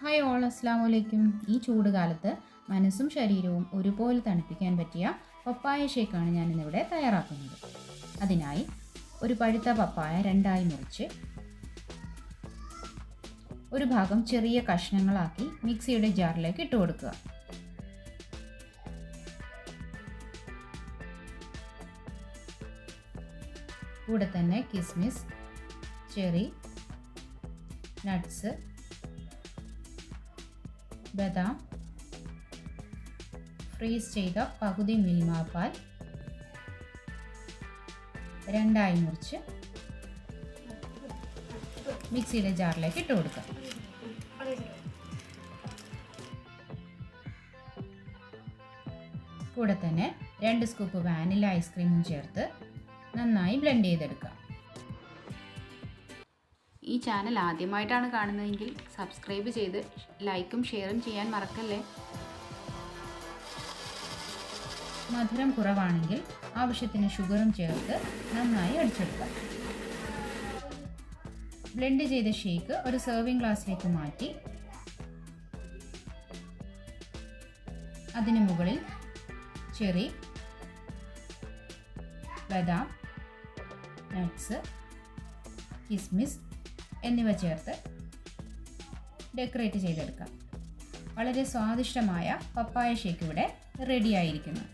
Hi all, അസ്സലാമു അലൈക്കും. ഈ ചൂടുകാലത്ത് മനസ്സും ശരീരവും ഒരുപോലെ തണുപ്പിക്കാൻ പറ്റിയ പപ്പായ ഷേക്കാണ് ഞാനിന്നിവിടെ തയ്യാറാക്കുന്നത്. അതിനായി ഒരു പഴുത്ത പപ്പായ രണ്ടായി മുറിച്ച് ഒരു ഭാഗം ചെറിയ കഷ്ണങ്ങളാക്കി മിക്സിയുടെ ജാറിലേക്ക് ഇട്ട് കൊടുക്കുക. കൂടെ തന്നെ കിസ്മിസ്, ചെറി, നട്ട്സ്, ബദാം, ഫ്രീസ് ചെയ്ത പകുതി മിൽമ പാൽ രണ്ടായി മുറിച്ച് മിക്സിയുടെ ജാറിലേക്ക് ഇട്ട് കൊടുക്കുക. കൂടെ തന്നെ 2 സ്കൂപ്പ് വാനില ഐസ്ക്രീമും ചേർത്ത് നന്നായി ബ്ലെൻഡ് ചെയ്തെടുക്കുക. ഈ ചാനൽ ആദ്യമായിട്ടാണ് കാണുന്നതെങ്കിൽ സബ്സ്ക്രൈബ് ചെയ്ത് ലൈക്കും ഷെയറും ചെയ്യാൻ മറക്കല്ലേ. മധുരം കുറവാണെങ്കിൽ ആവശ്യത്തിന് ഷുഗറും ചേർത്ത് നന്നായി അടിച്ചെടുക്കുക. ബ്ലെൻഡ് ചെയ്ത ഷേക്ക് ഒരു സെർവിംഗ് ഗ്ലാസ്സിലേക്ക് മാറ്റി അതിന് മുകളിൽ ചെറി, ബദാം, നട്ട്സ്, കിസ്മിസ് എന്നിവ ചേർത്ത് ഡെക്കറേറ്റ് ചെയ്തെടുക്കാം. വളരെ സ്വാദിഷ്ടമായ പപ്പായ ഷേക്ക് ഇവിടെ റെഡിയായിരിക്കുന്നു.